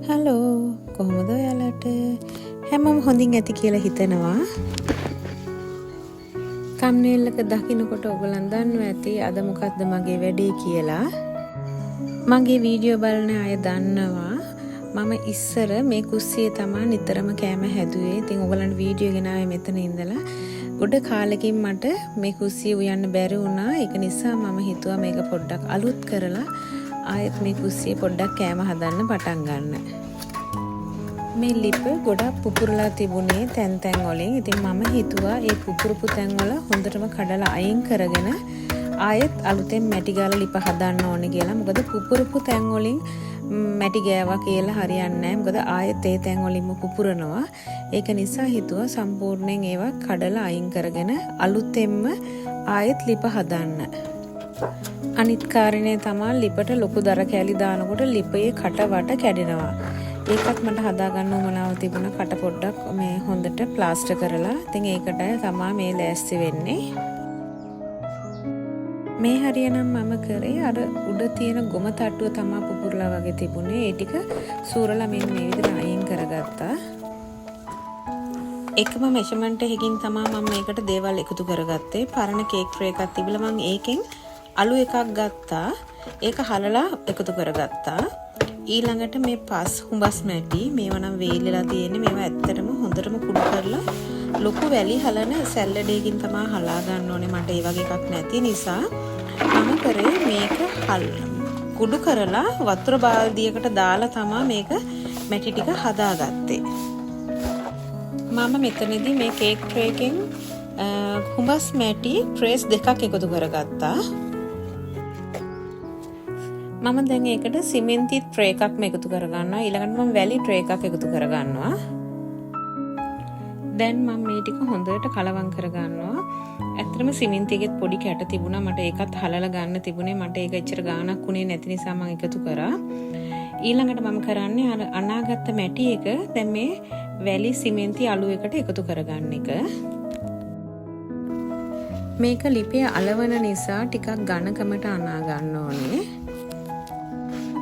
Hello කොහොමද ඔයාලට හැමෝම හොඳින් ඇති කියලා හිතනවා. තම්නේල් එක දකින්නකොට ඔයගලන් දන්නවා ඇති අද මොකද්ද මගේ වැඩේ කියලා. මගේ වීඩියෝ බලන අය දන්නවා මම ඉස්සර මේ කුස්සියේ තමයි නිතරම කැම හැදුවේ. ඉතින් ඔයගලන්ට වීඩියෝ ගෙනාවේ මෙතන ඉඳලා. ගොඩ කාලෙකින් මට මේ කුස්සිය උයන්න බැරි වුණා. ඒක නිසා මම හිතුවා මේක පොඩ්ඩක් අලුත් කරලා ආයෙත් මේ කුස්සිය පොඩ්ඩක් කැම හදන්න පටන් ගන්න. මේ ලිප ගොඩක් පුපුරලා තිබුණේ තැන් තැන් වලින්. ඉතින් මම හිතුවා ඒ පුපුරපු තැන් වල හොඳටම කඩලා අයින් කරගෙන ආයෙත් අලුතෙන් මැටි ගාලා ලිප හදන්න ඕනේ කියලා. මොකද පුපුරපු තැන් වලින් මැටි ගෑවා කියලා හරියන්නේ නැහැ. මොකද ආයෙත් ඒ තැන් වලින්ම පුපුරනවා. ඒක නිසා හිතුවා සම්පූර්ණයෙන් ඒවා කඩලා අයින් කරගෙන අලුතෙන්ම ආයෙත් ලිප හදන්න. අනිත් කාරණේ තමයි ලිපට ලොකු දර කැලි දානකොට ලිපේ කට වට කැඩෙනවා. ඒකත් මට හදා ගන්න උවමනාව තිබුණා. කට පොඩ්ඩක් මේ හොඳට ප්ලාස්ටර් කරලා. ඉතින් ඒකට තමයි මේ ලෑස්ති වෙන්නේ. මේ හරියනම් මම කරේ අර උඩ තියෙන ගොම තට්ටුව තමයි පුපුරලා වගේ තිබුණේ. ඒ ටික සූරලා මෙන්න මේ විදිහට අයින් කරගත්තා. එකම මෙෂර්මන්ට් එකකින් තමයි මම මේකට දේවල් එකතු කරගත්තේ. පරණ කේක් ට්‍රේ එකක් තිබිලා මම ඒකෙන් අලු එකක් ගත්තා. ඒක හලලා එකතු කරගත්තා. ඊළඟට මේ පස් හුඹස් මැටි මේවා නම් වේලිලා තියෙන්නේ. මේවා ඇත්තටම හොඳටම කුඩු කරලා ලොකු වැලි හලන සැල්ලඩේකින් තමයි හලා ගන්න ඕනේ. මට ඒ වගේ එකක් නැති නිසා මම කරේ මේක කුඩු කරලා වතුර බාල්දියකට දාලා තමයි මේක මැටි ටික හදාගත්තේ. මම මෙතනදී මේ කේක් ට්‍රේ එකෙන් හුඹස් මැටි ට්‍රේස් දෙකක් එකතු කරගත්තා. මම දැන් ඒකට සිමෙන්ති ට්‍රේ එකක්ම එකතු කරගන්නවා. ඊළඟට මම වැලි ට්‍රේ එකක් එකතු කරගන්නවා. දැන් මම මේ ටික හොඳට කලවම් කරගන්නවා. ඇත්තටම සිමෙන්තිගෙත් පොඩි කැට තිබුණා. මට ඒකත් හලලා ගන්න තිබුණේ. මට ඒක එච්චර ගාණක් උනේ නැති නිසා මම එකතු කරා. ඊළඟට මම කරන්නේ අර අනාගත්ත මැටි එක දැන් මේ වැලි සිමෙන්ති අලු එකට එකතු කරගන්න එක. මේක ලිපේ අලවන නිසා ටිකක් ඝනකමට අනා ගන්න ඕනේ.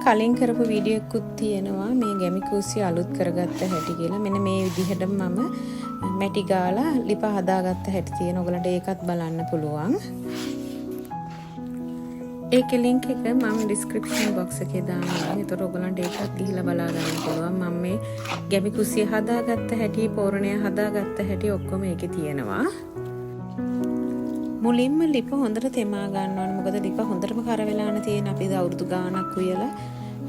කලින් කරපු වීඩියෝ එකකුත් තියෙනවා මේ ගැමි කුස්සිය අලුත් කරගත්ත හැටි කියලා. මෙන්න මේ විදිහට මම මැටි ගාලා ලිප හදාගත්ත හැටි තියෙන. ඔයගලන්ට ඒකත් බලන්න පුළුවන්. ඒකේ ලින්ක් එක මම ඩිස්ක්‍රිප්ෂන් බොක්ස් එකේ දානවා. ඒතකොට ඔයගලන්ට ඒකත් ගිහිල්ලා බලා ගන්න පුළුවන්. මම මේ ගැමි කුස්සිය හදාගත්ත හැටි, පෝරණය හදාගත්ත හැටි ඔක්කොම ඒකේ තියෙනවා. මුලින්ම ලිප හොඳට තෙමා ගන්න ඕනේ. මොකද ලිප හොඳටම කර වෙලාන තියෙන. අපි අවුරුදු ගාණක් උයලා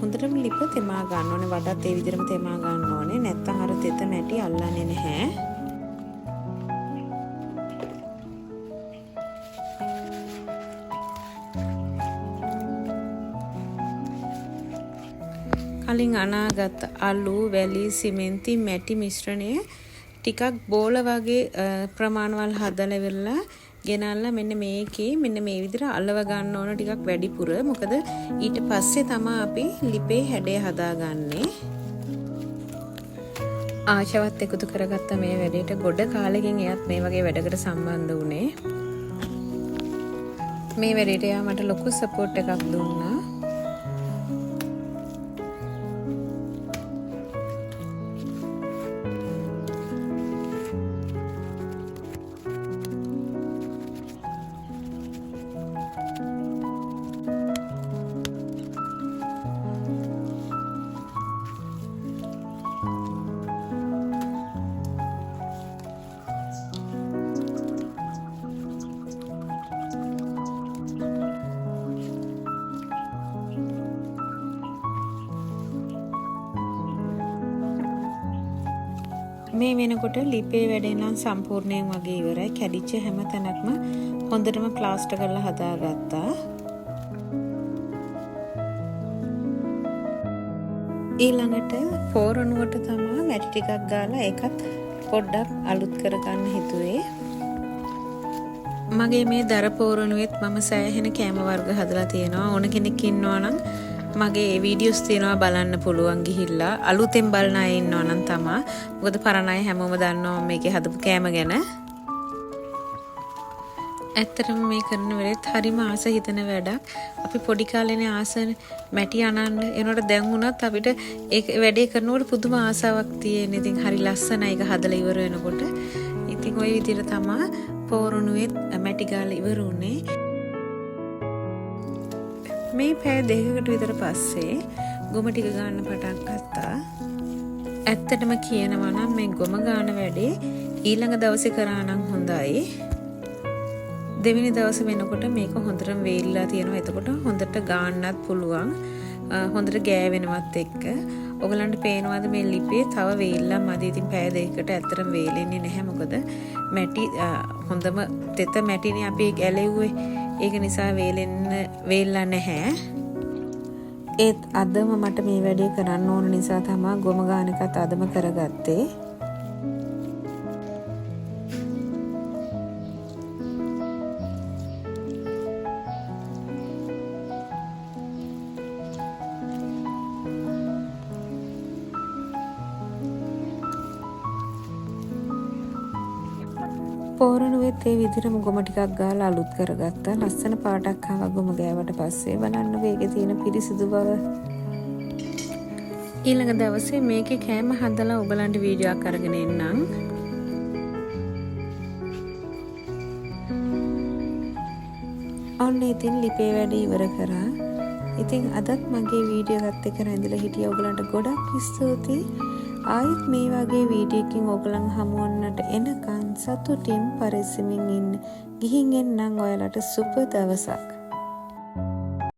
හොඳටම ලිප තෙමා ගන්න ඕනේ. වඩාත් ඒ විදිහටම තෙමා ගන්න ඕනේ. නැත්තම් අර තෙත මැටි අල්ලන්නේ නැහැ. කලින් අනාගත අලු, වැලි, සිමෙන්ති, මැටි මිශ්‍රණය ටිකක් බෝල වගේ ප්‍රමාණවල හදලා ඉවරලා ගෙනල්ලා මෙන්න මේකේ මෙන්න මේ විදිහට අලව ගන්න ඕන ටිකක් වැඩිපුර. මොකද ඊට පස්සේ තමයි අපි ලිපේ හැඩය හදාගන්නේ. ආශාවත් එකතු කරගත්ත මේ වැඩේට ගොඩ කාලෙකින් එයත් මේ වගේ වැඩකට සම්බන්ධ වුණේ. මේ වැඩේට එයා මට ලොකු සපෝට් එකක් දුන්නා. මේ වෙනකොට ලිපේ වැඩේ නම් සම්පූර්ණයෙන් වගේ ඉවරයි. කැඩිච්ච හැම තැනක්ම හොඳටම ප්ලාස්ටර් කරලා හදාගත්තා. ඊළඟට පෝරණුවට තමයි මැටි ටිකක් ගාලා ඒකත් පොඩ්ඩක් අලුත් කරගන්න හිතුවේ. මගේ මේ දර පෝරණුවෙත් මම සෑහෙන කැම වර්ග හදලා තියෙනවා. ඕන කෙනෙක් ඉන්නවා නම් මගේ වීඩියෝස් තියෙනවා බලන්න පුළුවන් ගිහිල්ලා. අලුතෙන් බලන අය ඉන්නවා නම් තමයි. මොකද පරණ අය හැමෝම දන්නවා මේකේ හදපු කෑම ගැන. ඇත්තටම මේ කරන වෙලෙත් හරිම ආස හිතන වැඩක්. අපි පොඩි කාලේනේ ආසන මැටි අනන්න. එනකොට දැන් වුණත් අපිට ඒ වැඩේ කරනකොට පුදුම ආසාවක් තියෙන. ඉතින් හරි ලස්සනයි ඒක හදලා ඉවර වෙනකොට. ඉතින් ওই විදිහට තමයි පෝරණුවේ මැටි ගාලා ඉවර වුණේ. මේ පැය දෙකකට විතර පස්සේ ගොම ටික ගන්න පටන් ගත්තා. ඇත්තටම කියනවා නම් මේ ගොම ගන්න වැඩේ ඊළඟ දවසේ කරා නම් හොඳයි. දෙවෙනි දවසේ වෙනකොට මේක හොඳටම වේලිලා තියෙනවා. එතකොට හොඳට ගාන්නත් පුළුවන්. හොඳට ගෑවෙනවත් එක්ක. ඔයගලන්ට පේනවාද මේ ලිපේ තව වේලිලා මදි. ඉතින් පැය දෙකකට ඇත්තටම වේලෙන්නේ නැහැ. මොකද මැටි හොඳම තෙත මැටිනේ අපි ඇලෙව්වේ. ඒක නිසා වේලලා නැහැ. ඒත් අදම මට මේ වැඩේ කරන්න ඕන නිසා තමයි ගොම ගාන එකත් අදම කරගත්තේ. පෝරණුවෙත් ඒ විදිහටම ගොම ටිකක් ගාලා අලුත් කරගත්තා. ලස්සන පාටක් ආවා ගොම ගෑවට පස්සේ. බලන්න මේකේ තියෙන පිරිසිදු බව. ඊළඟ දවසේ මේකේ කෑම හදලා ඔයගලන්ට වීඩියෝ එකක් අරගෙන එන්නම්. ඔන්න ඉතින් ලිපේ වැඩ ඉවර කරා. ඉතින් අදත් මගේ වීඩියෝ එකත් එක්ක රැඳිලා හිටිය ඔයගලන්ට ගොඩක් ස්තුතියි. ආයෙත් මේ වගේ වීඩියෝ එකකින් ඔයගලන් හමුවන්නට එනකන් සතුටින් පරිස්සමින් ඉන්න. ගිහින් එන්නම් ඔයාලට සුබ දවසක්.